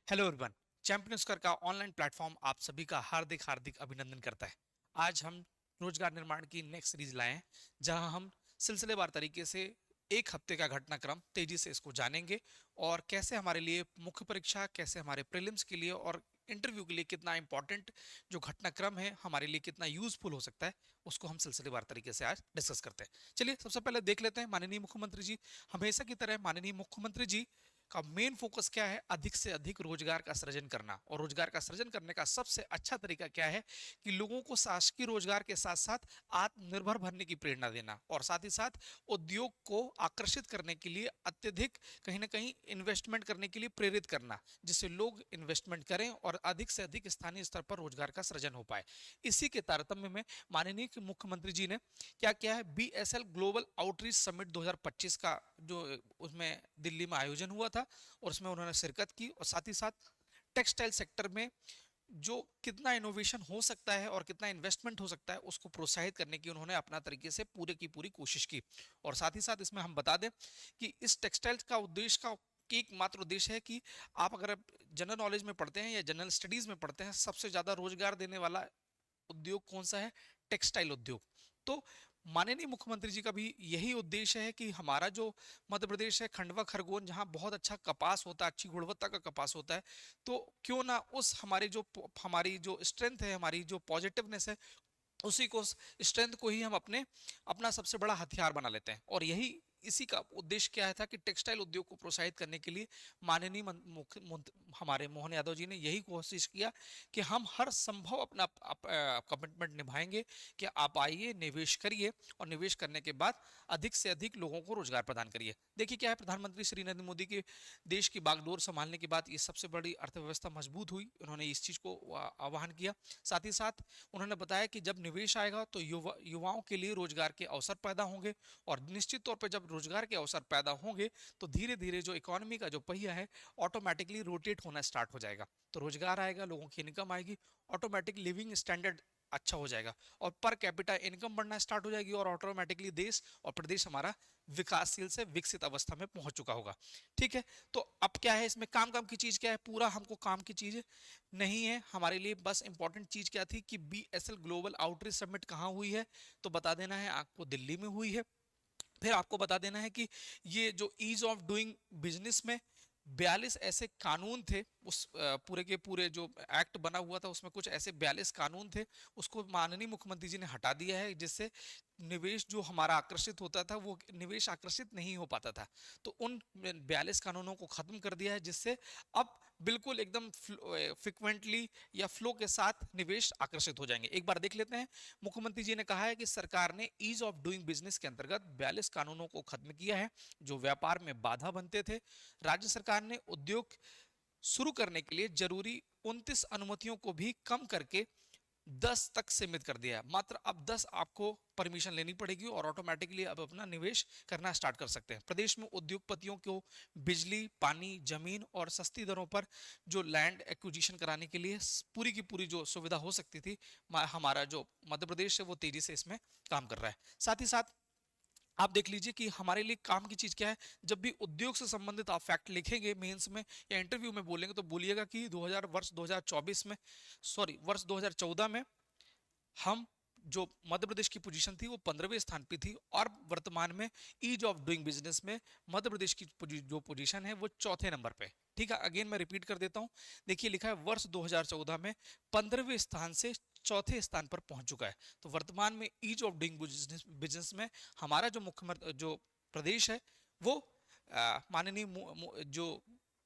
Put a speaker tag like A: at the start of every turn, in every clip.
A: Hello everyone. Champions कर का online platform आप सभी का हार्दिक हार्दिक अभिनंदन करता है। आज हम रोजगार निर्माण की नेक्स्ट सीरीज लाए हैं, जहां हम सिलसिलेवार तरीके से एक हफ्ते का घटनाक्रम तेजी से इसको जानेंगे और कैसे हमारे लिए मुख्य परीक्षा, कैसे हमारे प्रीलिम्स के लिए और इंटरव्यू के लिए कितना इंपॉर्टेंट जो घटनाक्रम है हमारे लिए कितना यूजफुल हो सकता है, उसको हम सिलसिलेवार तरीके से आज डिस्कस करते हैं। चलिए सबसे पहले देख लेते हैं माननीय मुख्यमंत्री जी। हमेशा की तरह माननीय मुख्यमंत्री जी का मेन फोकस क्या है? अधिक से अधिक रोजगार का सृजन करना। और रोजगार का सृजन करने का सबसे अच्छा तरीका क्या है कि लोगों को शासकीय रोजगार के साथ साथ आत्मनिर्भर बनने की प्रेरणा देना और साथ ही साथ उद्योग को आकर्षित करने के लिए अत्यधिक कहीं ना कहीं इन्वेस्टमेंट करने के लिए प्रेरित करना, जिससे लोग इन्वेस्टमेंट करें और अधिक से अधिक स्थानीय स्तर पर रोजगार का सृजन हो पाए। इसी के तारतम्य में माननीय मुख्यमंत्री जी ने क्या किया है, बीएसएल ग्लोबल आउटरीच समिट 2025 का जो उसमें दिल्ली में आयोजन हुआ था और उसमें उन्होंने शिरकत की और साथ ही साथ टेक्सटाइल सेक्टर में जो कितना इनोवेशन हो सकता है और कितना इन्वेस्टमेंट हो सकता है उसको प्रोत्साहित करने की उन्होंने अपना तरीके से पूरे की पूरी कोशिश की। और साथ ही साथ इसमें हम बता दें कि इस टेक्सटाइल का उद्देश्य का एक मात्र उद्देश्य है कि आप अगर जनरल नॉलेज में पढ़ते हैं या जनरल स्टडीज में पढ़ते हैं, सबसे ज्यादा रोजगार देने वाला उद्योग कौन सा है? टेक्सटाइल उद्योग। तो माननीय मुख्यमंत्री जी का भी यही उद्देश्य है कि हमारा जो मध्य प्रदेश है, खंडवा खरगोन, जहां बहुत अच्छा कपास होता है, अच्छी गुणवत्ता का कपास होता है, तो क्यों ना उस हमारी जो स्ट्रेंथ है, हमारी जो पॉजिटिवनेस है, उसी को स्ट्रेंथ को ही हम अपना सबसे बड़ा हथियार बना लेते हैं। और यही इसी का उद्देश्य क्या था कि टेक्सटाइल उद्योग को प्रोत्साहित करने के लिए माननीय हमारे मोहन यादव जी ने यही कोशिश किया कि हम हर संभव अपना कमिटमेंट निभाएंगे कि आप आइए, निवेश करिए और निवेश करने के बाद अधिक से अधिक लोगों को रोजगार प्रदान करिए। देखिए क्या है, प्रधानमंत्री श्री नरेंद्र मोदी के देश की बागडोर संभालने के बाद ये सबसे बड़ी अर्थव्यवस्था मजबूत हुई। उन्होंने इस चीज को आह्वान किया। साथ ही साथ उन्होंने बताया कि जब निवेश आएगा तो युवाओं के लिए रोजगार के अवसर पैदा होंगे और निश्चित तौर पर जब रोजगार के अवसर पैदा होंगे तो धीरे धीरे जो इकोनॉमी का जो पहिया है ऑटोमेटिकली रोटेट होना स्टार्ट हो जाएगा। तो रोजगार आएगा, लोगों की इनकम आएगी, ऑटोमेटिक लिविंग स्टैंडर्ड अच्छा हो जाएगा और पर कैपिटा इनकम बढ़ना स्टार्ट हो जाएगी और ऑटोमेटिकली देश और प्रदेश हमारा विकासशील से विकसित अवस्था में पहुंच चुका होगा। ठीक है, तो अब क्या है इसमें काम काम की चीज क्या है? पूरा हमको काम की चीज नहीं है हमारे लिए, बस इंपॉर्टेंट चीज क्या थी कि बीएसएल ग्लोबल आउटरीच समिट कहां हुई है, तो बता देना है आपको दिल्ली में हुई है। फिर आपको बता देना है कि ये जो ईज ऑफ डूइंग बिजनेस में 42 ऐसे कानून थे, उस पूरे के पूरे जो एक्ट बना हुआ था उसमें कुछ ऐसे 42 कानून थे, उसको माननीय मुख्यमंत्री जी ने हटा दिया है, जिससे निवेश जो हमारा आकर्षित होता था वो निवेश आकर्षित नहीं हो पाता था। तो उन 42 कानूनों को खत्म कर दिया है, जिससे अब बिल्कुल एकदम फ्रिक्वेंटली या फ्लो के साथ निवेश आकर्षित हो जाएंगे। एक बार देख लेते हैं। मुख्यमंत्री जी ने कहा है कि सरकार ने ईज ऑफ डूइंग बिजनेस के अंतर्गत 42 कानूनों को खत्म किया है जो व्यापार में बाधा बनते थे। राज्य सरकार ने उद्योग शुरू करने के लिए जरूरी 29 अनुमतियों को भी कम करके 10 तक सीमित कर दिया है। मात्र अब 10 आपको परमिशन लेनी पड़ेगी और ऑटोमेटिकली अब अपना निवेश करना स्टार्ट कर सकते हैं। प्रदेश में उद्योगपतियों को बिजली, पानी, जमीन और सस्ती दरों पर जो लैंड एक्विजिशन कराने के लिए पूरी की पूरी जो सुविधा हो सकती थी, हमारा जो मध्य प्रदेश है वो तेजी से इसमें काम कर रहा है। साथ ही साथ आप देख लीजिए कि हमारे लिए काम की चीज क्या है। जब भी उद्योग से संबंधित आप फैक्ट लिखेंगे मेंस में या इंटरव्यू में बोलेंगे तो बोलिएगा कि 2000 वर्ष 2024 में, सॉरी वर्ष 2014 में हम जो मध्य प्रदेश की पोजीशन थी वो 15वें स्थान पे थी और वर्तमान में ईज ऑफ डूइंग बिजनेस में मध्य प्रदेश की जो पोजीशन है वो चौथे नंबर पे। ठीक है, अगेन मैं रिपीट कर देता हूं। देखिए लिखा है वर्ष 2014 में 15वें स्थान से चौथे स्थान पर पहुंच चुका है। तो वर्तमान में ईज ऑफ डूइंग बिजनेस में हमारा जो मुख्यमंत्री जो प्रदेश है वो माननीय जो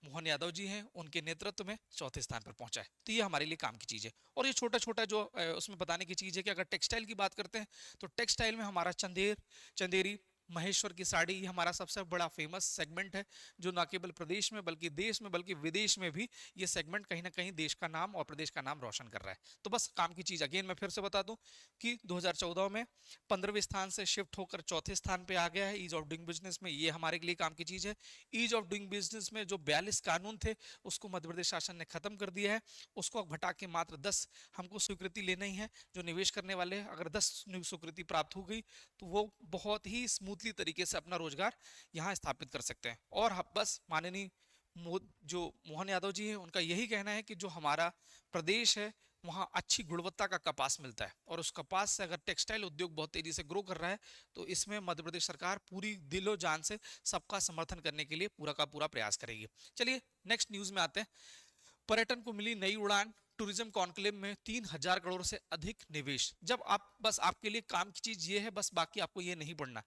A: मोहन यादव जी हैं उनके नेतृत्व में चौथे स्थान पर पहुंचा है। तो ये हमारे लिए काम की चीज है। और ये छोटा छोटा जो उसमें बताने की चीज है कि अगर टेक्सटाइल की बात करते हैं तो टेक्सटाइल में हमारा चंदेरी महेश्वर की साड़ी, ये हमारा सबसे बड़ा फेमस सेगमेंट है, जो न केवल प्रदेश में बल्कि देश में बल्कि विदेश में भी ये सेगमेंट कहीं ना कहीं देश का नाम और प्रदेश का नाम रोशन कर रहा है। तो बस काम की चीज अगेन मैं फिर से बता दूं कि 2014 में 15वें स्थान से शिफ्ट होकर चौथे स्थान पे आ गया है ईज ऑफ डूइंग बिजनेस में। ये हमारे लिए काम की चीज है। ईज ऑफ डूइंग बिजनेस में जो 42 कानून थे उसको मध्य प्रदेश शासन ने खत्म कर दिया है। उसको घटा के मात्र 10 हमको स्वीकृति लेना ही है। जो निवेश करने वाले अगर 10 स्वीकृति प्राप्त हो गई तो वो बहुत ही स्मूथली तरीके से अपना रोजगार यहाँ स्थापित कर सकते हैं। और बस माननीय जो मोहन यादव जी हैं उनका यही कहना है कि जो हमारा प्रदेश है वहाँ अच्छी गुणवत्ता का कपास मिलता है, और उस कपास से अगर टेक्सटाइल उद्योग बहुत तेजी से ग्रो कर रहा है तो इसमें मध्य प्रदेश सरकार पूरी दिलो जान से सबका समर्थन करने के लिए पूरा का पूरा प्रयास करेगी। चलिए नेक्स्ट न्यूज में आते हैं। पर्यटन को मिली नई उड़ान, टूरिज्म कॉन्क्लेव में 3,000 करोड़ से अधिक निवेश। जब आप बस आपके लिए काम की चीज ये है, बस बाकी आपको ये नहीं पढ़ना।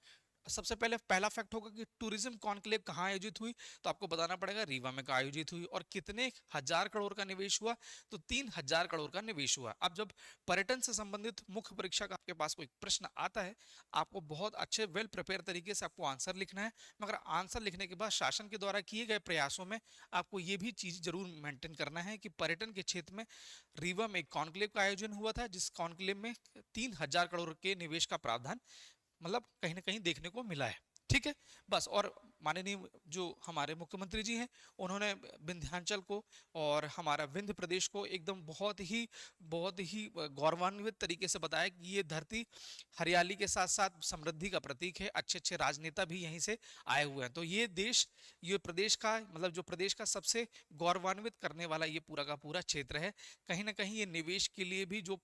A: सबसे पहले पहला फैक्ट होगा कि टूरिज्म कॉन्क्लेव कहाँ आयोजित हुई, तो आपको बताना पड़ेगा रीवा में कहाँ आयोजित हुई और कितने हजार करोड़ का निवेश हुआ, तो 3,000 करोड़ का निवेश हुआ। अब जब पर्यटन से संबंधित मुख्य परीक्षा का आपके पास कोई प्रश्न आता है, आपको बहुत अच्छे वेल प्रिपेयर तरीके से आपको आंसर लिखना है, मगर आंसर लिखने के बाद शासन के द्वारा किए गए प्रयासों में आपको ये भी चीज जरूर मेंटेन करना है कि पर्यटन के क्षेत्र में रीवा में एक कॉन्क्लेव का आयोजन हुआ था, जिस कॉन्क्लेव में 3,000 करोड़ के निवेश का प्रावधान मतलब कहीं ना कहीं देखने को मिला है। ठीक है, बस। और माननीय जो हमारे मुख्यमंत्री जी हैं, उन्होंने विंध्याचल को और हमारा विंध्य प्रदेश को एकदम बहुत ही गौरवान्वित तरीके से बताया कि ये धरती हरियाली के साथ साथ समृद्धि का प्रतीक है। अच्छे अच्छे राजनेता भी यहीं से आए हुए हैं, तो ये देश, ये प्रदेश का मतलब जो प्रदेश का सबसे गौरवान्वित करने वाला ये पूरा का पूरा क्षेत्र है। कहीं ना कहीं ये निवेश के लिए भी जो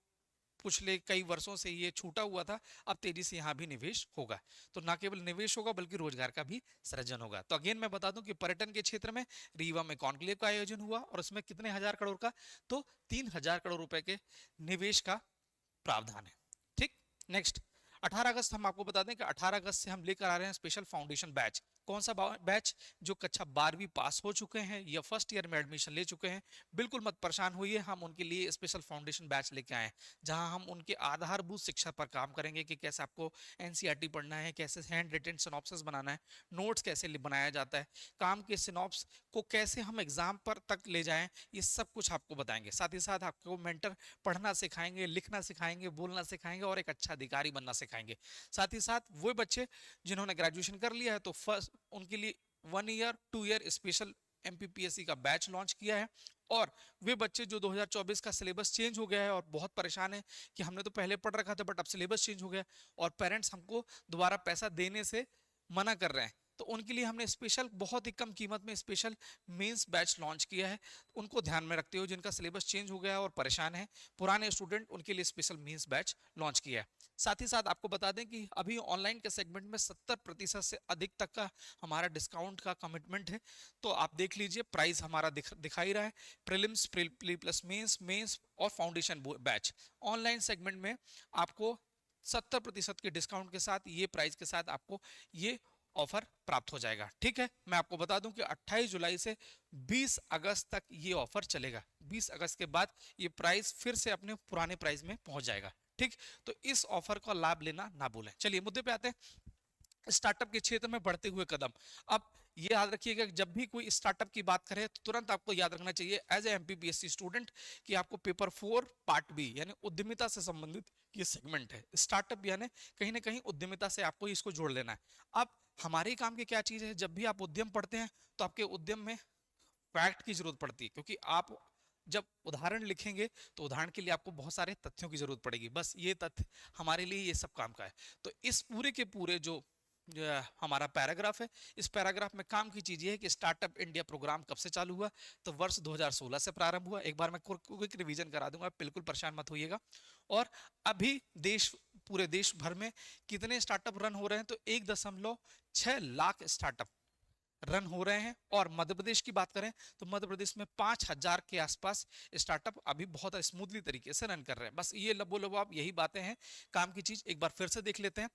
A: पिछले कई वर्षों से ये छूटा हुआ था, अब तेजी से यहाँ भी निवेश होगा। तो ना केवल निवेश होगा बल्कि रोजगार का भी सृजन होगा। तो अगेन मैं बता दूं कि पर्यटन के क्षेत्र में रीवा में कॉन्क्लेव का आयोजन हुआ और उसमें कितने हजार करोड़ का, तो 3,000 करोड़ रुपए के निवेश का प्रावधान है। ठीक, नेक्स्ट 18 अगस्त हम आपको बता दें कि 18 अगस्त से हम लेकर आ रहे हैं स्पेशल फाउंडेशन बैच। कौन सा बैच? जो कक्षा 12वीं पास हो चुके हैं या फर्स्ट ईयर में एडमिशन ले चुके हैं, बिल्कुल मत परेशान होइए, हम उनके लिए स्पेशल फाउंडेशन बैच लेके आए हैं, जहां हम उनके आधारभूत शिक्षा पर काम करेंगे कि कैसे आपको एनसीईआरटी पढ़ना है, कैसे हैंड रिटन सिनॉप्सिस बनाना है, नोट्स कैसे बनाया जाता है, काम के सिनॉप्स को कैसे हम एग्जाम पर तक ले जाएं, ये सब कुछ आपको बताएंगे। साथ ही साथ आपको मेंटर पढ़ना सिखाएंगे, लिखना सिखाएंगे, बोलना सिखाएंगे और एक अच्छा अधिकारी बनना सिखाएंगे। साथ ही साथ वो बच्चे जिन्होंने ग्रेजुएशन कर लिया है तो फर्स्ट उनके लिए 1 ईयर 2 ईयर स्पेशल एमपीपीएससी का बैच लॉन्च किया है। और वे बच्चे जो 2024 का सिलेबस चेंज हो गया है और बहुत परेशान है कि हमने तो पहले पढ़ रखा था बट अब सिलेबस चेंज हो गया और पेरेंट्स हमको दोबारा पैसा देने से मना कर रहे हैं, तो उनके लिए हमने स्पेशल बहुत ही कम कीमत में स्पेशल मेंस बैच लॉन्च किया है। उनको ध्यान में रखते हुए जिनका सिलेबस चेंज हो गया है और परेशान है पुराने स्टूडेंट, उनके लिए स्पेशल मेंस बैच लॉन्च किया है। साथ ही साथ आपको बता दें कि अभी ऑनलाइन के सेगमेंट में 70% से अधिक तक का हमारा डिस्काउंट का कमिटमेंट है। तो आप देख लीजिए, प्राइस हमारा दिखाई रहा है। Prelims, pre plus mains, mains और फाउंडेशन बैच ऑनलाइन सेगमेंट में आपको 70% के डिस्काउंट के साथ, ये प्राइस के साथ आपको ये ऑफर प्राप्त हो जाएगा। ठीक है, मैं आपको बता दूं कि 28 जुलाई से 20 अगस्त तक ये ऑफर चलेगा। 20 अगस्त के बाद ये प्राइस फिर से अपने पुराने प्राइस में पहुंच जाएगा। ठीक, तो इस ऑफर का लाभ लेना ना भूलें। चलिए मुद्दे पे आते हैं। स्टार्टअप के क्षेत्र में बढ़ते हुए कदम। अब ये याद रखिएगा कि जब भी कोई स्टार्टअप की बात करे तो तुरंत आपको याद रखना चाहिए एज ए एमपीपीएससी स्टूडेंट कि आपको पेपर 4 पार्ट बी यानी उद्यमिता से संबंधित ये सेगमेंट है। स्टार्टअप यानी कहीं ना कहीं उद्यमिता से आपको इसको जोड़ लेना है। अब हमारे काम की क्या चीज है, जब भी आप उद्यम पढ़ते हैं तो आपके उद्यम में फैक्ट की जरूरत पड़ती है, क्योंकि आप जब उदाहरण लिखेंगे तो उदाहरण के लिए आपको बहुत सारे तथ्यों की जरूरत पड़ेगी। बस ये तथ्य हमारे लिए ये सब काम का है। तो इस पूरे के पूरे जो हमारा पैराग्राफ है, इस पैराग्राफ में काम की चीज ये है कि स्टार्टअप इंडिया प्रोग्राम कब से चालू हुआ, तो वर्ष 2016 से प्रारंभ हुआ। एक बार मैं क्विक रिवीजन करा दूंगा, बिल्कुल परेशान मत होइएगा। और अभी पूरे देश भर में कितने स्टार्टअप रन हो रहे हैं, तो 1.6 लाख स्टार्टअप रन हो रहे हैं। और मध्य प्रदेश की बात करें तो मध्य प्रदेश में 5,000 के आसपास स्टार्टअप अभी बहुत स्मूथली तरीके से रन कर रहे हैं। बस ये लबो लबो आप यही बातें हैं काम की चीज। एक बार फिर से देख लेते हैं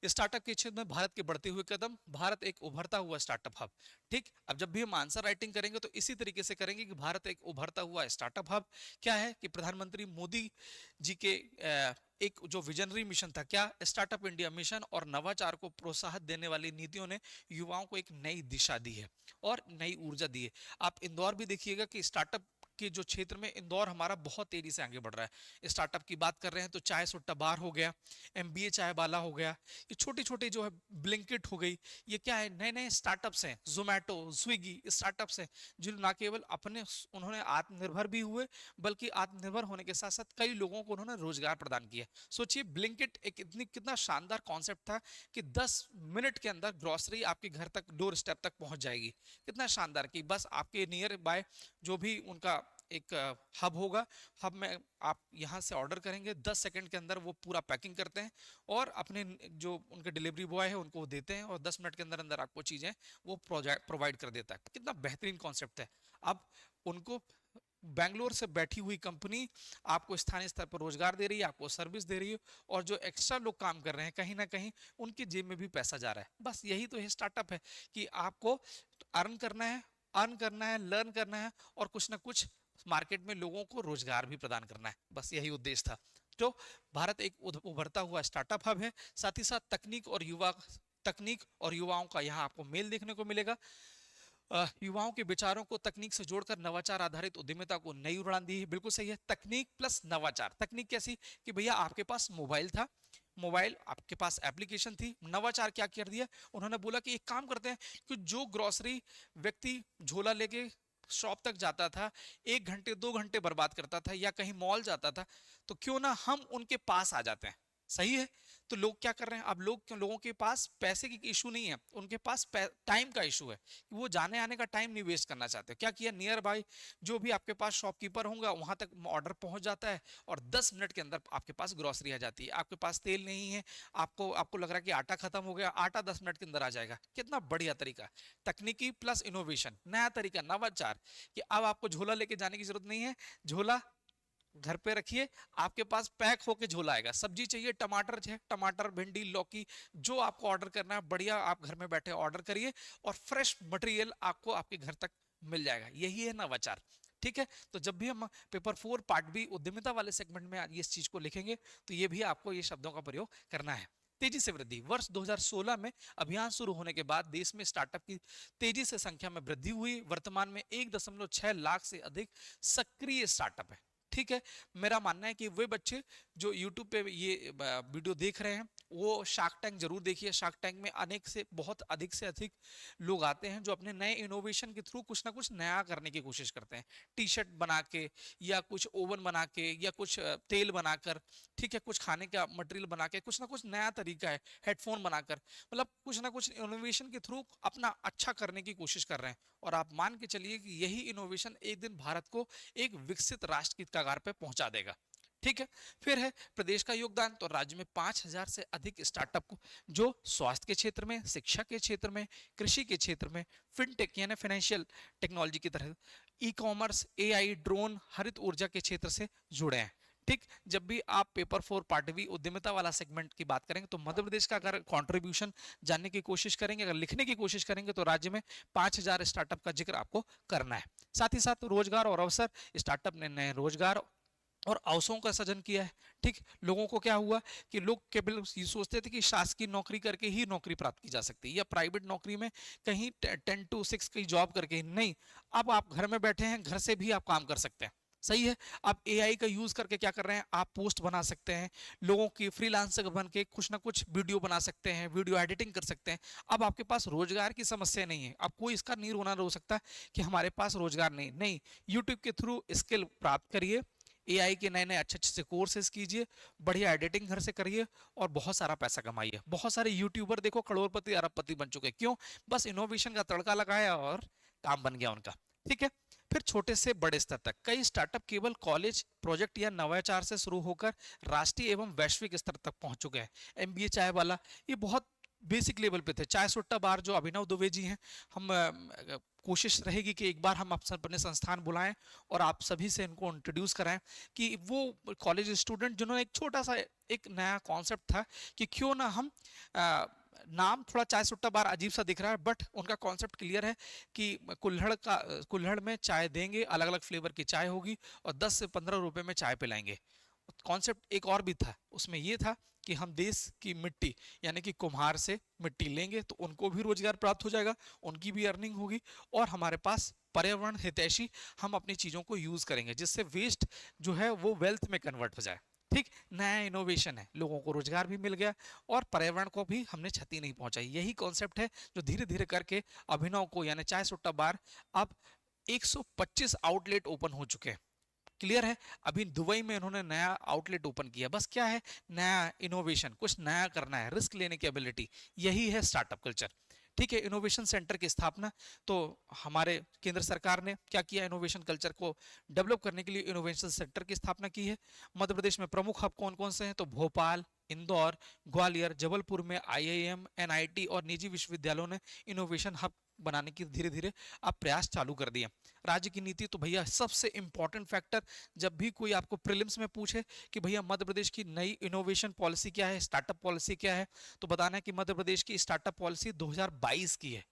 A: स्टार्टअप के क्षेत्र में भारत के बढ़ते हुए कदम। भारत एक उभरता हुआ स्टार्टअप हब। ठीक, अब जब भी हम आंसर राइटिंग करेंगे तो इसी तरीके से करेंगे कि भारत एक उभरता हुआ स्टार्टअप हब क्या है, कि प्रधानमंत्री मोदी जी के एक जो विजनरी मिशन था, क्या स्टार्टअप इंडिया मिशन और नवाचार को प्रोत्साहन देने वाली नीतियों ने युवाओं को एक नई दिशा दी है और नई ऊर्जा दी है। आप इंदौर भी देखिएगा कि स्टार्टअप के जो क्षेत्र में इंदौर हमारा बहुत तेजी से आगे बढ़ रहा है। स्टार्टअप की बात कर रहे हैं तो चाय सुट्टा बार हो गया, एमबीए चाय वाला हो गया, ये छोटे छोटे जो है ब्लिंकिट हो गई, ये क्या है, नए नए स्टार्टअप्स हैं। जोमेटो, स्विगी स्टार्टअप्स हैं जो ना केवल अपने उन्होंने आत्मनिर्भर भी हुए, बल्कि आत्मनिर्भर होने के साथ साथ कई लोगों को उन्होंने रोजगार प्रदान किया। सोचिए ब्लिंकिट एक इतनी कितना शानदार कॉन्सेप्ट था कि 10 मिनट के अंदर ग्रोसरी आपके घर तक डोर स्टेप तक पहुंच जाएगी। कितना शानदार कि बस आपके नियर बाय जो भी उनका एक हब होगा, हब में आप यहाँ से ऑर्डर करेंगे, 10 सेकंड के अंदर वो पूरा पैकिंग करते हैं और अपने जो उनके डिलीवरी बॉय है उनको वो देते हैं और 10 मिनट के अंदर अंदर आपको चीजें वो प्रोवाइड कर देता है। कितना बेहतरीन कॉन्सेप्ट है। अब उनको बैंगलोर से बैठी हुई कंपनी आपको स्थानीय स्तर पर रोजगार दे रही है, आपको सर्विस दे रही है, और जो एक्स्ट्रा लोग काम कर रहे हैं कहीं ना कहीं उनकी जेब में भी पैसा जा रहा है। बस यही तो है स्टार्टअप है कि आपको अर्न करना है, लर्न करना है और कुछ ना कुछ मार्केट में लोगों को रोजगार भी प्रदान करना है। बस यही उद्देश्य था। तो भारत एक उभरता हुआ स्टार्टअप हब है, साथ ही साथ तकनीक और युवाओं का यहाँ आपको मेल देखने को मिलेगा। युवाओं के विचारों को तकनीक से जोड़कर नवाचार आधारित उद्यमिता को नई उड़ान दी है। बिल्कुल सही है, तकनीक प्लस नवाचार। तकनीक कैसी कि भैया आपके पास मोबाइल था, मोबाइल आपके पास एप्लीकेशन थी, नवाचार क्या कर दिया उन्होंने, बोला कि एक काम करते हैं कि जो ग्रोसरी व्यक्ति झोला लेके शॉप तक जाता था, 1 घंटे 2 घंटे बर्बाद करता था या कहीं मॉल जाता था, तो क्यों ना हम उनके पास आ जाते हैं। सही है। तो लोग क्या कर रहे हैं अब, लोगों के पास पैसे की इशू नहीं है, उनके पास टाइम का इशू है कि वो जाने आने का टाइम नहीं वेस्ट करना चाहते। क्या किया, नियर बाय जो भी आपके पास शॉपकीपर होगा वहां तक ऑर्डर पहुंच जाता है और 10 मिनट के अंदर आपके पास ग्रोसरी आ जाती है। आपके पास तेल नहीं है, आपको आपको लग रहा है कि आटा खत्म हो गया, आटा 10 मिनट के अंदर आ जाएगा। कितना बढ़िया तरीका, तकनीकी प्लस इनोवेशन, नया तरीका, नवाचार, कि अब आपको झोला लेके जाने की जरूरत नहीं है। झोला घर पे रखिए, आपके पास पैक होके झोला आएगा। सब्जी चाहिए, टमाटर चाहिए, टमाटर, भिंडी, लौकी, जो आपको ऑर्डर करना है बढ़िया आप घर में बैठे ऑर्डर करिए और फ्रेश मटेरियल आपको आपके घर तक मिल जाएगा। यही है नवाचार। ठीक है। तो जब भी हम पेपर 4 पार्ट बी उद्यमिता वाले सेगमेंट में इस चीज को लिखेंगे तो ये भी आपको ये शब्दों का प्रयोग करना है। तेजी से वृद्धि, वर्ष 2016 में अभियान शुरू होने के बाद देश में स्टार्टअप की तेजी से संख्या में वृद्धि हुई। वर्तमान में 1.6 लाख से अधिक सक्रिय स्टार्टअप है। ठीक है। मेरा मानना है कि वे बच्चे जो YouTube पे ये वीडियो देख रहे हैं वो शार्क टैंक जरूर देखिए। शार्क टैंक में अनेक से बहुत अधिक से अधिक लोग आते हैं जो अपने नए इनोवेशन के थ्रू कुछ ना कुछ नया करने की कोशिश करते हैं। टी शर्ट बना के या कुछ ओवन बना के या कुछ तेल बनाकर, ठीक है, कुछ खाने का मटेरियल बना के, कुछ ना कुछ नया तरीका है, हेडफोन बनाकर, मतलब कुछ ना कुछ इनोवेशन के थ्रू अपना अच्छा करने की कोशिश कर रहे हैं। और आप मान के चलिए कि यही इनोवेशन एक दिन भारत को एक विकसित राष्ट्र की कगार पे पहुंचा देगा। ठीक है। फिर है प्रदेश का योगदान, तो राज्य में 5,000 से अधिक स्टार्टअप को जो स्वास्थ्य के क्षेत्र में, शिक्षा के क्षेत्र में, कृषि के क्षेत्र में, फिनटेक यानी फाइनेंशियल टेक्नोलॉजी की तरह, ई कॉमर्स, एआई, ड्रोन, हरित ऊर्जा के क्षेत्र से जुड़े हैं। ठीक। जब भी आप पेपर 4 पार्ट बी उद्यमिता वाला सेगमेंट की बात करेंगे तो मध्य प्रदेश का अगर कंट्रीब्यूशन जानने की कोशिश करेंगे, अगर लिखने की कोशिश करेंगे तो राज्य में 5,000 स्टार्टअप का जिक्र आपको करना है। साथ ही साथ रोजगार और अवसर, स्टार्टअप ने नए रोजगार और अवसरों का सृजन किया है। ठीक। लोगों को क्या हुआ कि लोग केवल ये सोचते थे कि शासकीय नौकरी करके ही नौकरी प्राप्त की जा सकती है या प्राइवेट नौकरी में कहीं 10 to 6 की जॉब करके नहीं। अब आप घर में बैठे हैं, घर से भी आप काम कर सकते हैं। सही है। आप एआई का यूज करके क्या कर रहे हैं, आप पोस्ट बना सकते हैं, लोगों की फ्रीलांसर बन के कुछ ना कुछ वीडियो बना सकते हैं, वीडियो एडिटिंग कर सकते हैं। अब आपके पास रोजगार की समस्या नहीं है। अब कोई इसका नहीं रोना रो सकता कि हमारे पास रोजगार नहीं। यूट्यूब के थ्रू स्किल प्राप्त करिए, एआई के नए नए अच्छे अच्छे से कोर्सेज कीजिए, बढ़िया एडिटिंग घर से करिए और बहुत सारा पैसा कमाइए। बहुत सारे यूट्यूबर देखो करोड़पति अरबपति बन चुके, क्यों, बस इनोवेशन का तड़का लगाया और काम बन गया उनका। ठीक है। फिर छोटे से बड़े स्तर तक कई स्टार्टअप केवल कॉलेज प्रोजेक्ट या नवाचार से शुरू होकर राष्ट्रीय एवं वैश्विक स्तर तक पहुंच चुके हैं। एमबीए चाय वाला ये बहुत बेसिक लेवल पे थे। चाय सुट्टा बार जो अभिनव दुबे जी हैं, हम कोशिश रहेगी कि एक बार हम अपने संस्थान बुलाएं और आप सभी से इनको इंट्रोड्यूस कराएं कि वो कॉलेज स्टूडेंट जिन्होंने एक छोटा सा एक नया कॉन्सेप्ट था कि क्यों ना हम नाम थोड़ा चाय सुट्टा बार अजीब सा दिख रहा है बट उनका कॉन्सेप्ट क्लियर है कि कुल्हड़ में चाय देंगे, अलग अलग फ्लेवर की चाय होगी और 10 से 15 रुपए में चाय पिलाएंगे। कॉन्सेप्ट एक और भी था, उसमें ये था कि हम देश की मिट्टी यानी कि कुम्हार से मिट्टी लेंगे तो उनको भी रोजगार प्राप्त हो जाएगा, उनकी भी अर्निंग होगी और हमारे पास पर्यावरण हितैषी हम अपनी चीजों को यूज करेंगे, जिससे वेस्ट जो है वो वेल्थ में कन्वर्ट हो जाए। ठीक, नया इनोवेशन है, लोगों को रोजगार भी मिल गया और पर्यावरण को भी हमने क्षति नहीं पहुंचाई। यही कॉन्सेप्ट है जो धीरे धीरे करके अभिनव को यानी चाय सुट्टा बार अब 125 आउटलेट ओपन हो चुके हैं। क्लियर है। अभी दुबई में इन्होंने नया आउटलेट ओपन किया, बस क्या है, नया इनोवेशन, कुछ नया करना है, रिस्क लेने की एबिलिटी, यही है स्टार्टअप कल्चर। ठीक है, इनोवेशन सेंटर की स्थापना तो हमारे केंद्र सरकार ने क्या किया, इनोवेशन कल्चर को डेवलप करने के लिए इनोवेशन सेंटर की स्थापना की है। मध्य प्रदेश में प्रमुख हब कौन कौन से हैं, तो भोपाल, इंदौर, ग्वालियर, जबलपुर में आईआईएम, एनआईटी और निजी विश्वविद्यालयों ने इनोवेशन हब बनाने की धीरे धीरे अब प्रयास चालू कर दिए। राज्य की नीति तो भैया सबसे इंपॉर्टेंट फैक्टर, जब भी कोई आपको प्रीलिम्स में पूछे कि भैया मध्य प्रदेश की नई इनोवेशन पॉलिसी क्या है, स्टार्टअप पॉलिसी क्या है, तो बताना है कि मध्य प्रदेश की स्टार्टअप पॉलिसी 2022 की है,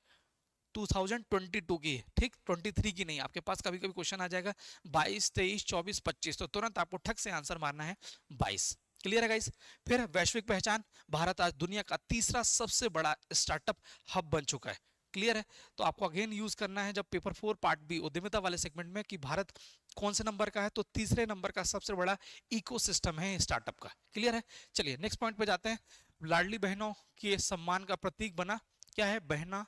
A: 2022 की है। ठीक, 23 की नहीं। आपके पास कभी कभी क्वेश्चन आ जाएगा 22, 23, 24, 25, तो तुरंत आपको ठग से आंसर मारना है 22। क्लियर है गाइस। फिर वैश्विक पहचान, भारत आज दुनिया का तीसरा सबसे बड़ा स्टार्टअप हब बन चुका है। क्लियर है। तो आपको अगेन यूज करना है जब पेपर 4 पार्ट बी उद्यमिता वाले सेगमेंट में कि भारत कौन से नंबर का है, तो तीसरे नंबर का सबसे बड़ा इकोसिस्टम है स्टार्टअप का। क्लियर है। चलिए नेक्स्ट पॉइंट पे जाते हैं। लाडली बहनों के सम्मान का प्रतीक बना, क्या है, बहना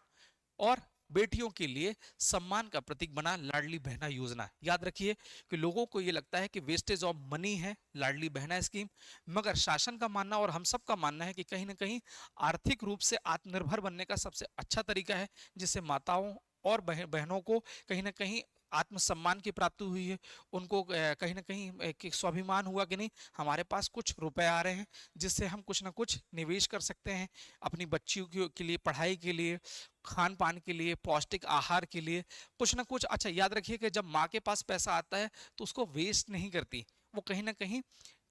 A: और बेटियों के लिए सम्मान का प्रतीक बना लाडली बहना योजना। याद रखिए कि लोगों को यह लगता है कि वेस्टेज ऑफ मनी है लाडली बहना स्कीम, मगर शासन का मानना और हम सब का मानना है कि कहीं ना कहीं आर्थिक रूप से आत्मनिर्भर बनने का सबसे अच्छा तरीका है, जिससे माताओं और बहनों को कहीं ना कहीं आत्मसम्मान की प्राप्ति हुई है। उनको कहीं ना कहीं एक स्वाभिमान हुआ कि नहीं, हमारे पास कुछ रुपए आ रहे हैं जिससे हम कुछ ना कुछ निवेश कर सकते हैं अपनी बच्चियों के लिए, पढ़ाई के लिए, खान पान के लिए, पौष्टिक आहार के लिए, कुछ ना कुछ। अच्छा याद रखिए कि जब माँ के पास पैसा आता है तो उसको वेस्ट नहीं करती, वो कहीं ना कहीं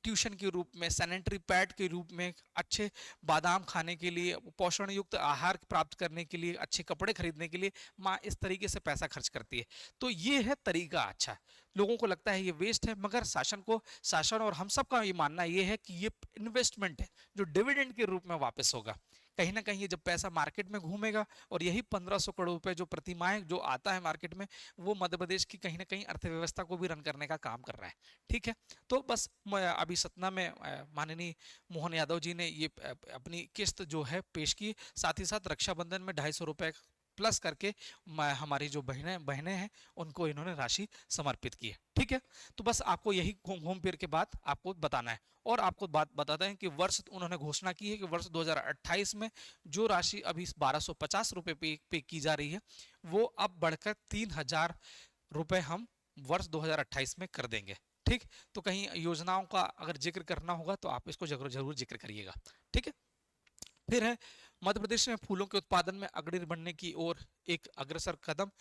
A: ट्यूशन के रूप में, सैनिटरी पैड के रूप में, अच्छे बादाम खाने के लिए, पोषण युक्त आहार प्राप्त करने के लिए, अच्छे कपड़े खरीदने के लिए माँ इस तरीके से पैसा खर्च करती है। तो ये है तरीका अच्छा। लोगों को लगता है ये वेस्ट है, मगर शासन और हम सब का ये मानना ये है कि ये इन्वेस्टमेंट है जो डिविडेंड के रूप में वापस होगा। कहीं ना कहीं ये जब पैसा मार्केट में घूमेगा और यही 1500 करोड़ रुपए जो प्रतिमाह जो आता है मार्केट में, वो मध्य प्रदेश की कहीं ना कहीं अर्थव्यवस्था को भी रन करने का काम कर रहा है। ठीक है। तो बस अभी सतना में माननीय मोहन यादव जी ने ये अपनी किस्त जो है पेश की, साथ ही साथ रक्षाबंधन में 250 रुपए प्लस करके हमारी जो बहनें हैं उनको इन्होंने राशि समर्पित की है। ठीक है। तो बस आपको यही घूम फिर के बात आपको बताना है। और आपको बात बताते हैं कि वर्ष उन्होंने घोषणा की है कि वर्ष 2028 में जो राशि अभी 1250 रुपए पे की जा रही है, वो अब बढ़कर 3000 रुपए हम वर्ष 2028 में कर देंगे। ठीक। तो कहीं योजनाओं का अगर जिक्र करना होगा तो आप इसको जरूर जिक्र करिएगा। ठीक है। फिर है मध्य प्रदेश में फूलों के उत्पादन में अग्रणी बनने की ओर एक अग्रसर कदम।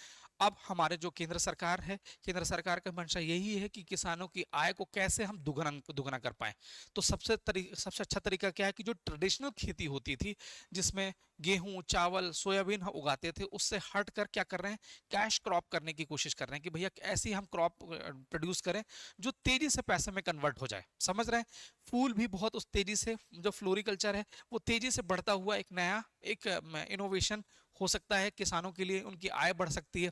A: अब हमारे जो केंद्र सरकार है, केंद्र सरकार का मंशा यही है कि किसानों की आय को कैसे हम दुगना कर पाए। तो सबसे अच्छा तरीका क्या है कि जो ट्रेडिशनल खेती होती थी जिसमें गेहूं, चावल, सोयाबीन हम उगाते थे, उससे हट कर क्या कर रहे हैं, कैश क्रॉप करने की कोशिश कर रहे हैं कि भैया ऐसी हम क्रॉप प्रोड्यूस करें जो तेजी से पैसे में कन्वर्ट हो जाए। समझ रहे हैं। फूल भी बहुत उस तेजी से, जो फ्लोरिकल्चर है वो तेजी से बढ़ता हुआ एक नया एक इनोवेशन हो सकता है, किसानों के लिए उनकी आय बढ़ सकती है।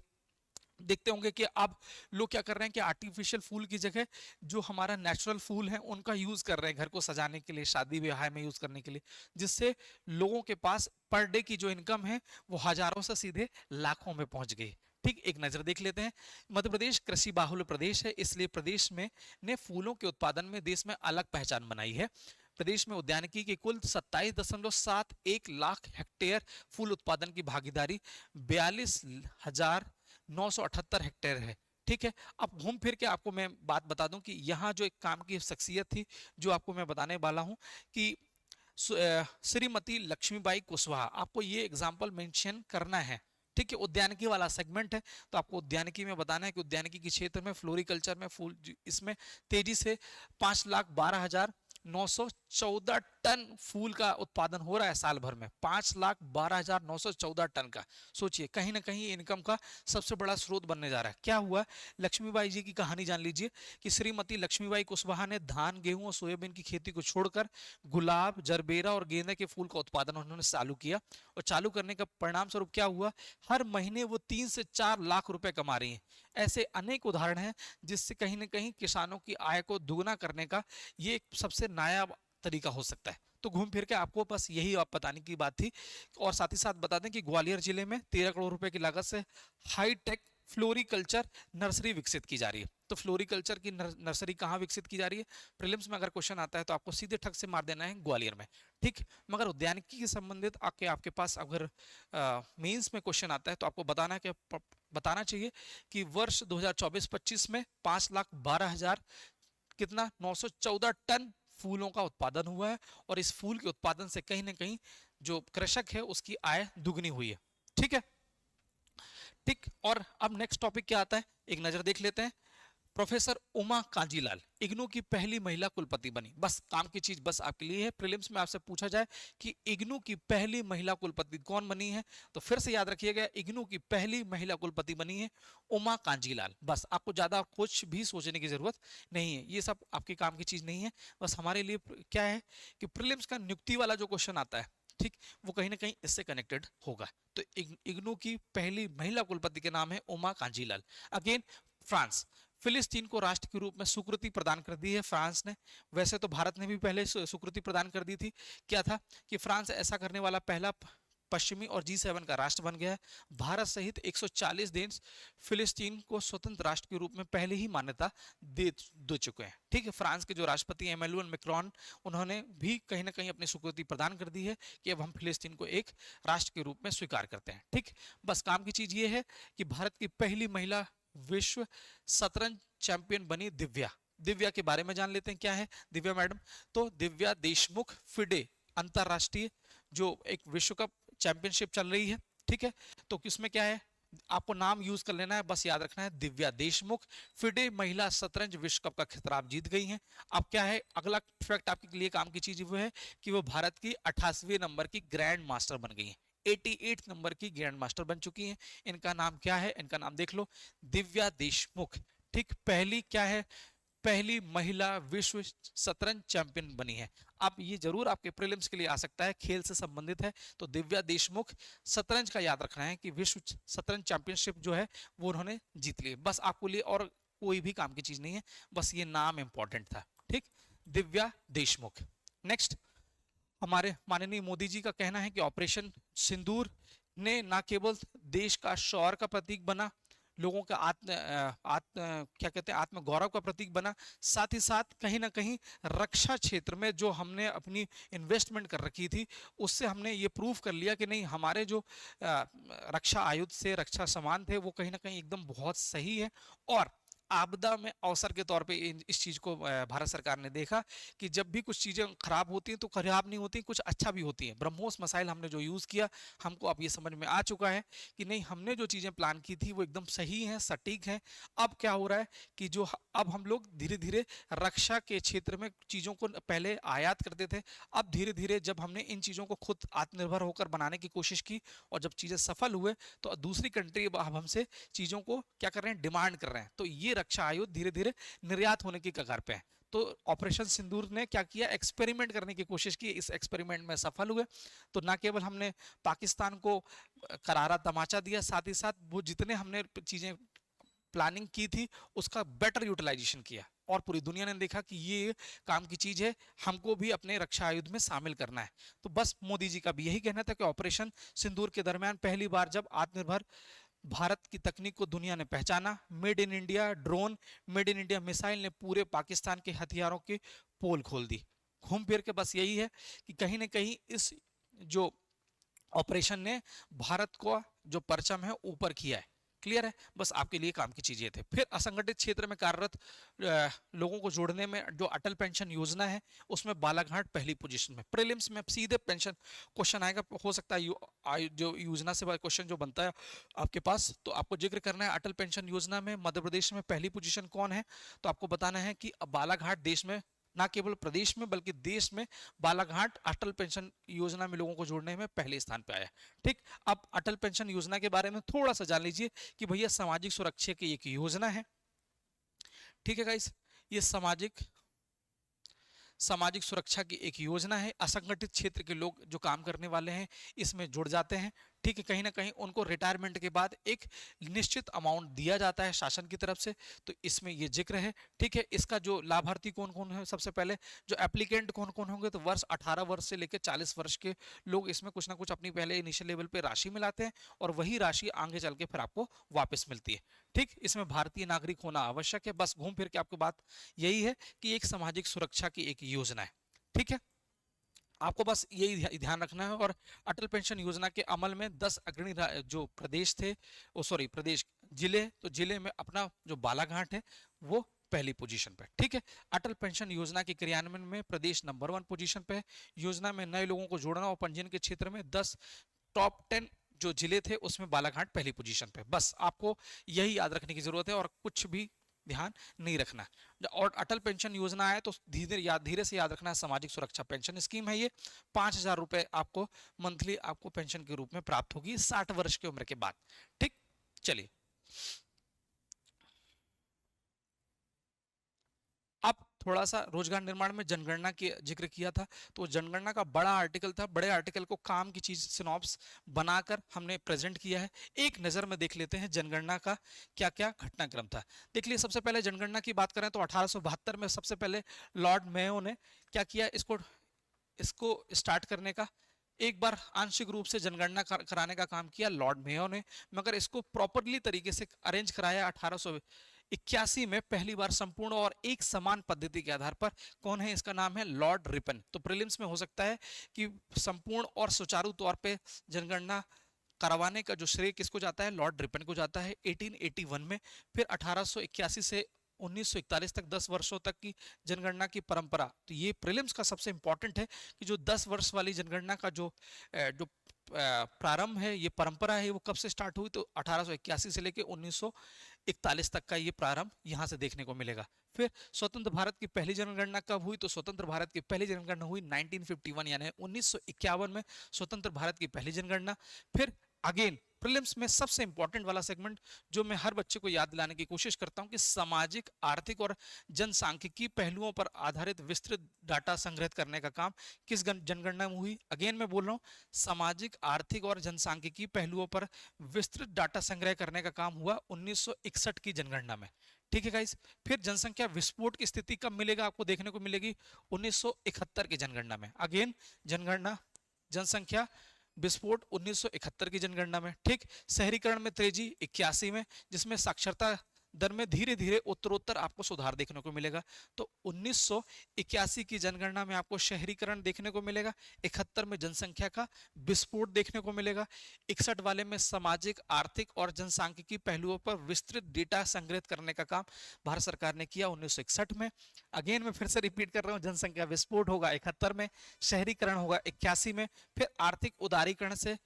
A: देखते होंगे कि अब लोग क्या कर रहे हैं कि आर्टिफिशियल फूल की जगह जो हमारा नेचुरल फूल है उनका यूज कर रहे हैं घर को सजाने के लिए, शादी ब्याह में यूज करने के लिए, जिससे लोगों के पास पर डे की जो इनकम है वो हजारों से सीधे लाखों में पहुंच गई। ठीक, एक नजर देख लेते हैं। मध्य प्रदेश कृषि बाहुल्य प्रदेश है, इसलिए प्रदेश में ने फूलों के उत्पादन में देश में अलग पहचान बनाई है। प्रदेश में उद्यानिकी की कुल 27.71 लाख हेक्टेयर फूल उत्पादन की भागीदारी 42,978 हेक्टेयर है। ठीक है। अब घूम फिर के आपको मैं बात बता दूं कि यहाँ जो एक काम की शख्सियत थी जो आपको मैं बताने वाला हूं कि श्रीमती लक्ष्मीबाई कुशवाहा, आपको ये एग्जाम्पल मेंशन करना है। ठीक है। उद्यानिकी वाला सेगमेंट है तो आपको उद्यानिकी में बताना है कि उद्यानिकी के क्षेत्र में फ्लोरिकल्चर में फूल इसमें तेजी से 5,12,900 14 टन फूल का उत्पादन हो रहा है साल भर में, 5,12,914 टन का। सोचिए, कहीं ना कहीं इनकम का सबसे बड़ा स्रोत बनने जा रहा है। क्या हुआ, लक्ष्मीबाई जी की कहानी जान लीजिए कि श्रीमती लक्ष्मीबाई कुशवाहा ने धान, गेहूं और सोयाबीन की खेती को छोड़कर गुलाब, जरबेरा और गेंदे के फूल का उत्पादन उन्होंने चालू किया। और चालू करने का परिणाम स्वरूप क्या हुआ, हर महीने वो 3 से 4 लाख रुपए कमा रही हैं। ऐसे अनेक उदाहरण हैं जिससे कहीं ना कहीं किसानों की आय को दुगना करने का ये एक सबसे नायाब तरीका हो सकता है। तो घूम फिर के आपको बस यही आप बताने की बात थी। और साथ ही साथ बता दें कि ग्वालियर जिले में 13 करोड़ रुपए की लागत से हाईटेक फ्लोरिकल्चर नर्सरी विकसित की जा रही है। तो फ्लोरिकल्चर की नर्सरी कहाँ विकसित की जा रही है, प्रीलिम्स में अगर क्वेश्चन आता है तो आपको सीधे ठग से मार देना है ग्वालियर में। ठीक, मगर उद्यानिकी के संबंधित आपके पास अगर मेंस में क्वेश्चन आता है तो आपको बताना चाहिए कि वर्ष 2024-25 में 5,12,000 कितना 914 टन फूलों का उत्पादन हुआ है। और इस फूल के उत्पादन से कहीं ना कहीं जो कृषक है उसकी आय दुगनी हुई है। ठीक है, ठीक। और अब नेक्स्ट टॉपिक क्या आता है, एक नजर देख लेते हैं। प्रोफेसर उमा कांजीलाल इग्नू की पहली महिला कुलपति बनी। बस काम की चीज बस आपके लिए है, प्रीलिम्स में आपसे पूछा जाए कि इग्नू की पहली महिला कुलपति कौन बनी है, तो फिर से याद रखिएगा, इग्नू की पहली महिला कुलपति बनी है उमा कांजीलाल। बस आपको ज्यादा कुछ भी सोचने की जरूरत नहीं है, ये सब आपके काम की चीज नहीं है। बस हमारे लिए क्या है कि प्रीलिम्स का नियुक्ति वाला जो क्वेश्चन आता है, ठीक, वो कहीं ना कहीं इससे कनेक्टेड होगा। तो इग्नू की पहली महिला कुलपति के नाम है उमा कांजीलाल। अगेन, फ्रांस फिलिस्तीन को राष्ट्र के रूप में स्वीकृति प्रदान कर दी है फ्रांस ने। वैसे तो भारत ने भी पहले स्वीकृति प्रदान कर दी थी। क्या था कि फ्रांस ऐसा करने वाला पहला पश्चिमी और G7 का राष्ट्र बन गया है। भारत सहित 140 देश फिलिस्तीन को स्वतंत्र राष्ट्र के रूप में पहले ही मान्यता दे चुके हैं। ठीक है, फ्रांस के जो राष्ट्रपति एमेनुअल मैक्रोन, उन्होंने भी कहीं ना कहीं अपनी स्वीकृति प्रदान कर दी है कि अब हम फिलिस्तीन को एक राष्ट्र के रूप में स्वीकार करते हैं। ठीक, बस काम की चीज ये है कि भारत की पहली महिला विश्व शतरंज चैंपियन बनी दिव्या। दिव्या के बारे में जान लेते हैं, क्या है दिव्या मैडम। तो दिव्या देशमुख फिडे अंतरराष्ट्रीय जो एक विश्व कप चैंपियनशिप चल रही है, ठीक है, तो किसमें क्या है, आपको नाम यूज कर लेना है, बस याद रखना है दिव्या देशमुख फिडे महिला शतरंज विश्व कप का खिताब जीत गई हैं। अब क्या है, अगला फैक्ट आपके लिए काम की चीज वो है कि वो भारत की 88वें नंबर की ग्रैंड मास्टर बन गई है। 88 नंबर की ग्रैंड मास्टर बन चुकी हैं। इनका नाम क्या है, इनका नाम देख लो, दिव्या देशमुख। ठीक, पहली क्या है, पहली महिला विश्व शतरंज चैंपियन बनी है। अब ये जरूर आपके प्रीलिम्स के लिए आ सकता है, खेल से संबंधित है। तो दिव्या देशमुख शतरंज का याद रखना है कि विश्व शतरंज चैंपियनशिप जो है वो उन्होंने जीत ली। बस आपको लिए और कोई भी काम की चीज नहीं है, बस ये नाम इंपॉर्टेंट था। ठीक, दिव्या देशमुख। नेक्स्ट, हमारे माननीय मोदी जी का कहना है कि ऑपरेशन सिंदूर ने न केवल देश का शौर्य का प्रतीक बना, लोगों का क्या कहते हैं, आत्म गौरव का प्रतीक बना, साथ ही साथ कहीं ना कहीं रक्षा क्षेत्र में जो हमने अपनी इन्वेस्टमेंट कर रखी थी उससे हमने ये प्रूव कर लिया कि नहीं, हमारे जो रक्षा आयुध से रक्षा सामान थे वो कहीं ना कहीं एकदम बहुत सही है। और आपदा में अवसर के तौर पे इस चीज को भारत सरकार ने देखा कि जब भी कुछ चीजें खराब होती हैं तो खराब नहीं होती, कुछ अच्छा भी होती है। ब्रह्मोस मिसाइल हमने जो यूज किया, हमको अब ये समझ में आ चुका है कि नहीं, हमने जो चीजें प्लान की थी वो एकदम सही है, सटीक है। अब क्या हो रहा है कि जो अब हम लोग धीरे धीरे रक्षा के क्षेत्र में चीजों को पहले आयात करते थे, अब धीरे धीरे जब हमने इन चीजों को खुद आत्मनिर्भर होकर बनाने की कोशिश की और जब चीजें सफल हुए तो दूसरी कंट्री अब हमसे चीजों को क्या कर रहे हैं, डिमांड कर रहे हैं। तो ये रक्षा आयुध धीरे धीरे निर्यात होने की कगार पे है। तो ऑपरेशन सिंदूर ने क्या किया, एक्सपेरिमेंट करने की कोशिश की, इस एक्सपेरिमेंट में सफल हुए। तो ना केवल हमने पाकिस्तान को करारा तमाचा दिया, साथ ही साथ वो जितने हमने चीजें प्लानिंग की थी उसका बेटर यूटिलाइजेशन किया और पूरी दुनिया ने देखा कि ये काम की चीज है, हमको भी अपने रक्षा आयुध में शामिल करना है। तो बस मोदी जी का भी यही कहना था कि ऑपरेशन सिंदूर के दरमियान पहली बार जब आत्मनिर्भर भारत की तकनीक को दुनिया ने पहचाना, made in India drone, made in India missile ने पूरे पाकिस्तान के हथियारों की पोल खोल दी। घूम फिर के बस यही है कि कहीं ना कहीं इस जो ऑपरेशन ने भारत को जो परचम है ऊपर किया है। क्लियर है, बस आपके लिए काम की चीजें थे। फिर असंगठित क्षेत्र में कार्यरत लोगों को जोड़ने में जो अटल पेंशन योजना है उसमें बालाघाट पहली पोजीशन में। प्रीलिम्स में सीधे पेंशन क्वेश्चन आएगा, हो सकता है जो योजना से क्वेश्चन जो बनता है आपके पास, तो आपको जिक्र करना है अटल पेंशन योजना में मध्य प्रदेश में पहली पोजीशन कौन है, तो आपको बताना है कि बालाघाट देश में ना केवल प्रदेश में बल्कि देश में बालाघाट अटल पेंशन योजना में लोगों को जोड़ने में पहले स्थान पे आया। ठीक, अब अटल पेंशन योजना के बारे में थोड़ा सा जान लीजिए कि भैया सामाजिक सुरक्षा की एक योजना है। ठीक है गाइस, ये सामाजिक सामाजिक सुरक्षा की एक योजना है। असंगठित क्षेत्र के लोग जो काम करने वाले हैं इसमें जुड़ जाते हैं। ठीक है, कहीं ना कहीं उनको रिटायरमेंट के बाद एक निश्चित अमाउंट दिया जाता है शासन की तरफ से, तो इसमें ये जिक्र है। ठीक है, इसका जो लाभार्थी कौन कौन है, सबसे पहले जो एप्लीकेंट कौन कौन होंगे, तो 18 वर्ष से लेकर 40 वर्ष के लोग इसमें कुछ ना कुछ अपनी पहले इनिशियल लेवल पे राशि मिलाते हैं और वही राशि आगे चल के फिर आपको वापस मिलती है। ठीक, इसमें भारतीय नागरिक होना आवश्यक है। बस घूम फिर के आपको बात यही है कि एक सामाजिक सुरक्षा की एक योजना है। ठीक है, आपको बस यही ध्यान रखना है। और अटल पेंशन योजना के अमल में 10 अग्रणी जो प्रदेश थे, ओ सॉरी प्रदेश जिले, तो जिले में अपना जो बालाघाट है वो पहली पोजीशन पे। ठीक है, अटल पेंशन योजना के क्रियान्वयन में प्रदेश नंबर 1 पोजीशन पे है। योजना में नए लोगों को जोड़ना और पंजीयन के क्षेत्र में 10 टॉप 10 जो जिले थे उसमें बालाघाट पहली पोजीशन पे। बस आपको यही याद रखने की जरूरत है और कुछ भी ध्यान नहीं रखना। और अटल पेंशन योजना है तो धीरे से याद रखना है, सामाजिक सुरक्षा पेंशन स्कीम है ये। 5,000 रुपए आपको मंथली आपको पेंशन के रूप में प्राप्त होगी 60 वर्ष की उम्र के बाद। ठीक, चलिए अब थोड़ा सा रोजगार निर्माण में जनगणना की जिक्र किया था, तो जनगणना का बड़ा आर्टिकल था। बड़े आर्टिकल को काम की चीज सिनॉप्स बनाकर हमने प्रेजेंट किया है। एक नजर में देख लेते हैं जनगणना का क्या क्या घटनाक्रम था। देख लिए, सबसे पहले जनगणना की बात करें तो 1872 में सबसे पहले लॉर्ड मेयो ने क्या किया, इसको इसको स्टार्ट करने का एक बार आंशिक रूप से जनगणना कराने का काम किया लॉर्ड मेयो ने, मगर इसको प्रॉपरली तरीके से अरेंज कराया 1881 में पहली बार संपूर्ण और एक समान पद्धति के आधार पर। कौन है, इसका नाम है लॉर्ड रिपन। तो प्रीलिम्स में हो सकता है कि संपूर्ण और सुचारू तौर पे जनगणना करवाने का जो श्रेय किसको जाता है, लॉर्ड रिपन को जाता है 1881 में। फिर 1881 से 1941 तक 10 वर्षों तक की जनगणना की परंपरा। तो ये प्रीलिम्स का सबसे इंपॉर्टेंट है कि जो 10 वर्ष वाली जनगणना का जो प्रारंभ है, ये परंपरा है, वो कब से स्टार्ट हुई, तो 1881 से लेकर 1941 तक का ये प्रारंभ यहाँ से देखने को मिलेगा। फिर स्वतंत्र भारत की पहली जनगणना कब हुई, तो स्वतंत्र भारत की पहली जनगणना हुई 1951 यानी 1951 में स्वतंत्र भारत की पहली जनगणना। फिर अगेन प्रीलिम्स में सबसे इंपॉर्टेंट वाला सेगमेंट जो मैं हर बच्चे को याद दिलाने की कोशिश करता हूं कि सामाजिक, आर्थिक और जनसांख्यिकी पहलुओं पर आधारित विस्तृत डाटा संग्रहित करने का काम किस जनगणना में हुई। अगेन मैं बोल रहा हूं, सामाजिक, आर्थिक और जनसांख्यिकी पहलुओं पर विस्तृत डाटा संग्रह करने का काम हुआ 1961 की जनगणना में। ठीक है गाइस, फिर जनसंख्या विस्फोट की स्थिति कब मिलेगा, आपको देखने को मिलेगी 1971 की जनगणना में। अगेन जनगणना जनसंख्या विस्फोट 1971 की जनगणना में। ठीक, शहरीकरण में तेजी 81 में, जिसमें साक्षरता दर में धीरे धीरे उत्तरोत्तर आपको सुधार देखने को मिलेगा। तो 1981 की जनगणना में आपको शहरीकरण देखने को मिलेगा, 71 में जनसंख्या का विस्फोट देखने को मिलेगा, 61 वाले में सामाजिक, आर्थिक और जनसांख्यिकी पहलुओं पर विस्तृत डेटा संग्रहित करने का काम भारत सरकार ने किया 1961 में। अगेन मैं फिर से रिपीट कर रहा हूँ, जनसंख्या विस्फोट होगा 71 में, शहरीकरण होगा 81 में, फिर आर्थिक उदारीकरण से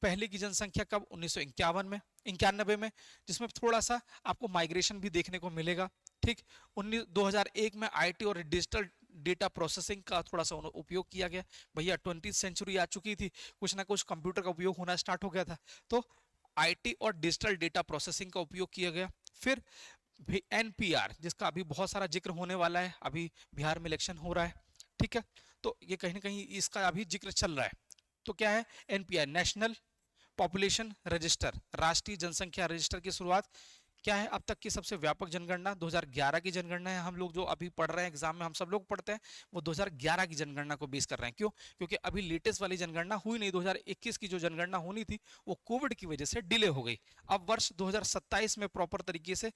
A: पहले की जनसंख्या कब, 1951 में, 91 में, जिसमें थोड़ा सा आपको माइग्रेशन भी देखने को मिलेगा। ठीक, 2001 में आईटी और डिजिटल डेटा प्रोसेसिंग का थोड़ा सा उपयोग किया गया। भैया 20वीं सेंचुरी आ चुकी थी, कुछ ना कुछ कंप्यूटर का उपयोग होना स्टार्ट हो गया था, तो आईटी और डिजिटल डेटा प्रोसेसिंग का उपयोग किया गया। फिर एनपीआर, जिसका अभी बहुत सारा जिक्र होने वाला है, अभी बिहार में इलेक्शन हो रहा है। ठीक है, तो ये कहीं ना कहीं इसका अभी जिक्र चल रहा है। तो क्या है एनपीआर, नेशनल पॉपुलेशन रजिस्टर, राष्ट्रीय जनसंख्या रजिस्टर की शुरुआत क्या है, अब तक की सबसे व्यापक जनगणना 2011 की जनगणना है। हम लोग जो अभी पढ़ रहे हैं एग्जाम में, हम सब लोग पढ़ते हैं, वो 2011 की जनगणना को बेस कर रहे हैं। क्यों, क्योंकि अभी लेटेस्ट वाली जनगणना हुई नहीं। 2021 की जो जनगणना होनी थी वो कोविड की वजह से डिले हो गई। अब वर्ष 2027 में प्रॉपर तरीके से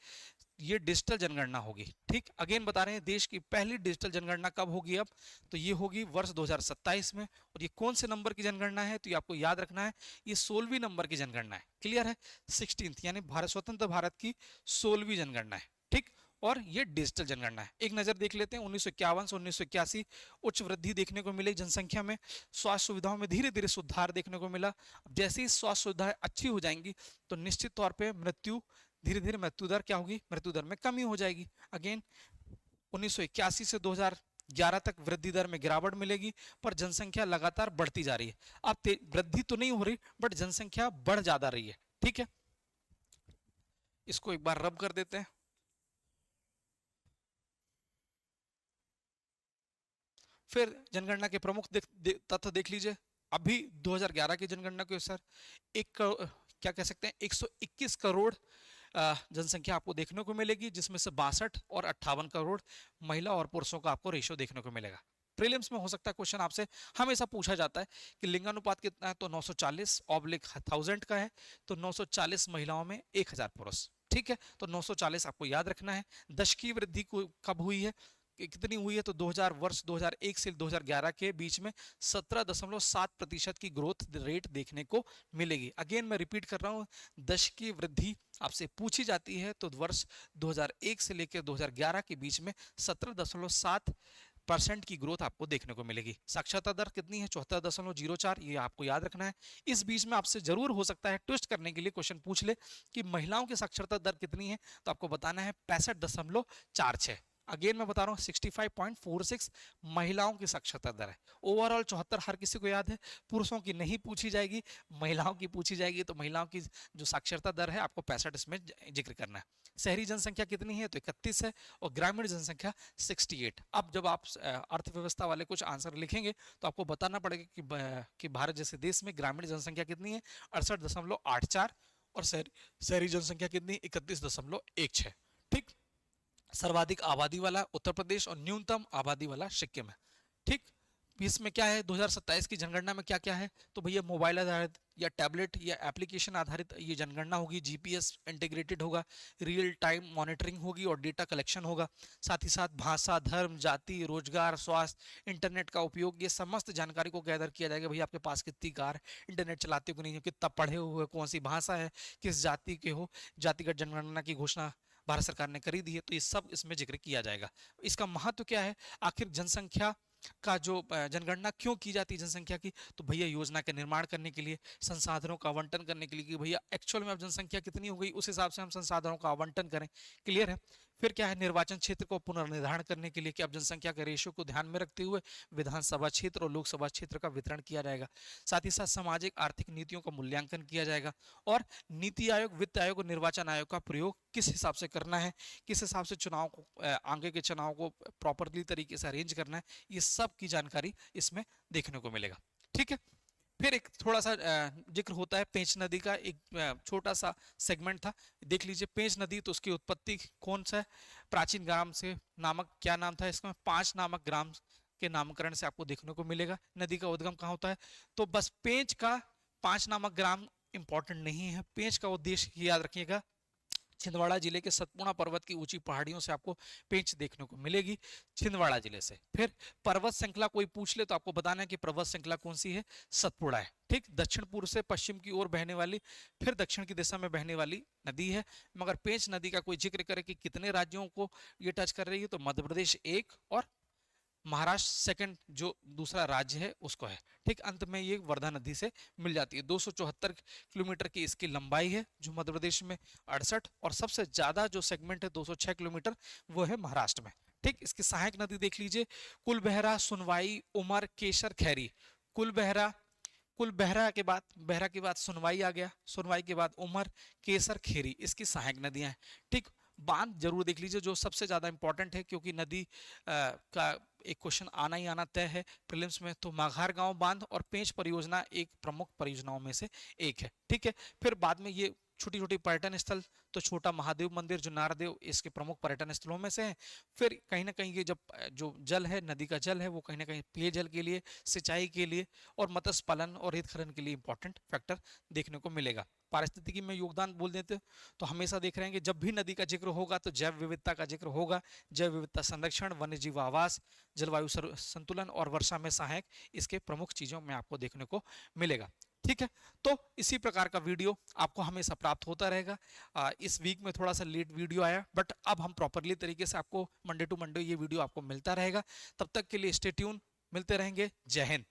A: ये डिजिटल जनगणना होगी। ठीक, अगेन बता रहे हैं देश की पहली डिजिटल जनगणना कब होगी, अब तो ये होगी वर्ष 2027 में। और ये कौन से नंबर की जनगणना है, तो ये आपको याद रखना है, ये 16वीं नंबर की जनगणना है। क्लियर है, 16th यानी स्वतंत्र भारत की 16वीं जनगणना है। ठीक, और ये डिजिटल जनगणना है। एक नजर देख लेते हैं, 1951 से 1981 उच्च वृद्धि देखने को मिली जनसंख्या में, स्वास्थ्य सुविधाओं में धीरे धीरे सुधार देखने को मिला। जैसे ही स्वास्थ्य सुविधाएं अच्छी हो जाएंगी तो निश्चित तौर पर धीरे धीरे मृत्यु दर क्या होगी, मृत्यु दर में कमी हो जाएगी। अगेन 1981 से 2000 11 तक वृद्धि दर में गिरावट मिलेगी, पर जनसंख्या लगातार बढ़ती जा रही है। अब वृद्धि तो नहीं हो रही, बट जनसंख्या बढ़ ज्यादा रही है। ठीक है, इसको एक बार रब कर देते हैं। फिर जनगणना के प्रमुख तथ्य देख लीजिए। अभी 2011 की जनगणना के अनुसार क्या कह सकते हैं 121 करोड़ जनसंख्या आपको देखने को मिलेगी, जिसमें से 62 और 58 करोड़ महिला और पुरुषों का आपको रेशियो देखने को मिलेगा। प्रीलिम्स में हो सकता है क्वेश्चन आपसे हमेशा पूछा जाता है कि लिंगानुपात कितना है, तो 940/1000 का है, तो 940 महिलाओं में 1000 पुरुष। ठीक है, तो 940 आपको याद रखना है। दशकीय वृद्धि कब हुई है, कितनी हुई है, तो 2001 से 2011 के बीच में 17.7% की ग्रोथ रेट देखने को मिलेगी। अगेन मैं रिपीट कर रहा हूं, दशकीय वृद्धि आपसे पूछी जाती है तो वर्ष 2001 से लेकर 2011 के बीच में 17.7% की ग्रोथ आपको देखने को मिलेगी। साक्षरता दर कितनी है, 74.04, ये आपको याद रखना है। इस बीच में आपसे जरूर हो सकता है ट्विस्ट करने के लिए क्वेश्चन पूछ ले कि महिलाओं की साक्षरता दर कितनी है, तो आपको बताना है 65.46। अगेन मैं बता रहा हूँ 65.46 महिलाओं की साक्षरता दर है। ओवरऑल 74 हर किसी को याद है, पुरुषों की नहीं पूछी जाएगी, महिलाओं की पूछी जाएगी, तो महिलाओं की जो साक्षरता दर है आपको 65 इसमें जिक्र करना है। शहरी जनसंख्या कितनी है, तो 31 है, और ग्रामीण जनसंख्या 68। अब जब आप अर्थव्यवस्था वाले कुछ आंसर लिखेंगे तो आपको बताना पड़ेगा कि भारत जैसे देश में ग्रामीण जनसंख्या कितनी है, 68.84, और शहरी जनसंख्या कितनी, 31.16। ठीक, सर्वाधिक आबादी वाला उत्तर प्रदेश और न्यूनतम आबादी वाला सिक्किम है। ठीक, इसमें क्या है 2027 की जनगणना में क्या क्या है, तो भैया मोबाइल आधारित या टैबलेट या एप्लीकेशन आधारित ये जनगणना होगी, जीपीएस इंटीग्रेटेड होगा, रियल टाइम मॉनिटरिंग होगी और डेटा कलेक्शन होगा। साथ ही साथ भाषा, धर्म, जाति, रोजगार, स्वास्थ्य, इंटरनेट का उपयोग, ये समस्त जानकारी को गैदर किया जाएगा। भैया आपके पास कितनी कार, इंटरनेट चलाते हो कि नहीं हो, कितना पढ़े हुए, कौन सी भाषा है, किस जाति के हो, जातिगत जनगणना की घोषणा भारत सरकार ने करी दी है, तो ये सब इसमें जिक्र किया जाएगा। इसका महत्व क्या है, आखिर जनसंख्या का जो जनगणना क्यों की जाती है जनसंख्या की, तो भैया योजना के निर्माण करने के लिए, संसाधनों का आवंटन करने के लिए, कि भैया एक्चुअल में अब जनसंख्या कितनी हो गई उस हिसाब से हम संसाधनों का आवंटन करें। क्लियर है। फिर क्या है, निर्वाचन क्षेत्र को पुनर्निर्धारण करने के लिए कि अब जनसंख्या के रेशियो को ध्यान में रखते हुए विधानसभा क्षेत्र और लोकसभा क्षेत्र का वितरण किया जाएगा। साथ ही साथ सामाजिक आर्थिक नीतियों का मूल्यांकन किया जाएगा, और नीति आयोग, वित्त आयोग और निर्वाचन आयोग का प्रयोग किस हिसाब से करना है, किस हिसाब से चुनाव को, आगे के चुनाव को प्रॉपरली तरीके से अरेंज करना है, ये सब की जानकारी इसमें देखने को मिलेगा। ठीक है, फिर एक थोड़ा सा जिक्र होता है पेंच नदी का, एक छोटा सा सेगमेंट था, देख लीजिए। पेंच नदी, तो उसकी उत्पत्ति कौन सा है, प्राचीन ग्राम से नामक, क्या नाम था इसका, 5 नामक ग्राम के नामकरण से आपको देखने को मिलेगा। नदी का उद्गम कहाँ होता है, तो बस पेंच का 5 नामक ग्राम इंपॉर्टेंट नहीं है, पेंच का उद्देश्य ये याद रखिएगा, छिंदवाड़ा जिले के सतपुड़ा पर्वत की ऊंची पहाड़ियों से आपको पेंच देखने को मिलेगी, छिंदवाड़ा जिले से। फिर पर्वत श्रृंखला कोई पूछ ले तो आपको बताना है कि पर्वत श्रृंखला कौन सी है, सतपुड़ा है। ठीक, दक्षिण पूर्व से पश्चिम की ओर बहने वाली, फिर दक्षिण की दिशा में बहने वाली नदी है। मगर पेंच नदी का कोई जिक्र करे कि कितने राज्यों को ये टच कर रही है, तो मध्य प्रदेश 1 और महाराष्ट्र सेकंड जो दूसरा राज्य है उसको है। ठीक, अंत में ये वर्धा नदी से मिल जाती है। 274 किलोमीटर की इसकी लंबाई है, जो मध्य प्रदेश में 68, और सबसे ज्यादा जो सेगमेंट है 206 किलोमीटर, वो है महाराष्ट्र में। ठीक, इसकी सहायक नदी देख लीजिए, कुलबहरा, सुनवाई, उमर, केसर, खैरी। कुलबहरा, कुलबहरा के बाद, बहरा के बाद सुनवाई आ गया, सुनवाई के बाद उमर, केसर, खेरी, इसकी सहायक नदियां हैं। ठीक, बांध जरूर देख लीजिए जो सबसे ज्यादा इंपॉर्टेंट है, क्योंकि नदी का एक क्वेश्चन आना ही आना तय है प्रीलिम्स में, तो माघार गांव बांध और पेंच परियोजना एक प्रमुख परियोजनाओं में से एक है। ठीक है, फिर बाद में ये छोटी छोटी पर्यटन स्थल, तो छोटा महादेव मंदिर जो नारदेव इसके प्रमुख पर्यटन स्थलों में से है। फिर कहीं ना कहीं ये जब जो जल है, नदी का जल है, वो कहीं ना कहीं पेयजल के लिए, सिंचाई के लिए और मत्स्य पालन और रेत खनन के लिए इंपॉर्टेंट फैक्टर देखने को मिलेगा। पारिस्थितिकी में योगदान बोल देते तो हमेशा देख रहे हैं कि जब भी नदी का जिक्र होगा तो जैव विविधता का जिक्र होगा। जैव विविधता संरक्षण, वन्य जीव आवास, जलवायु संतुलन और वर्षा में सहायक, इसके प्रमुख चीजों में आपको देखने को मिलेगा। ठीक है, तो इसी प्रकार का वीडियो आपको हमेशा प्राप्त होता रहेगा। इस वीक में थोड़ा सा लेट वीडियो आया, बट अब हम प्रॉपरली तरीके से आपको मंडे टू मंडे ये वीडियो आपको मिलता रहेगा। तब तक के लिए स्टे ट्यून, मिलते रहेंगे। जय हिंद।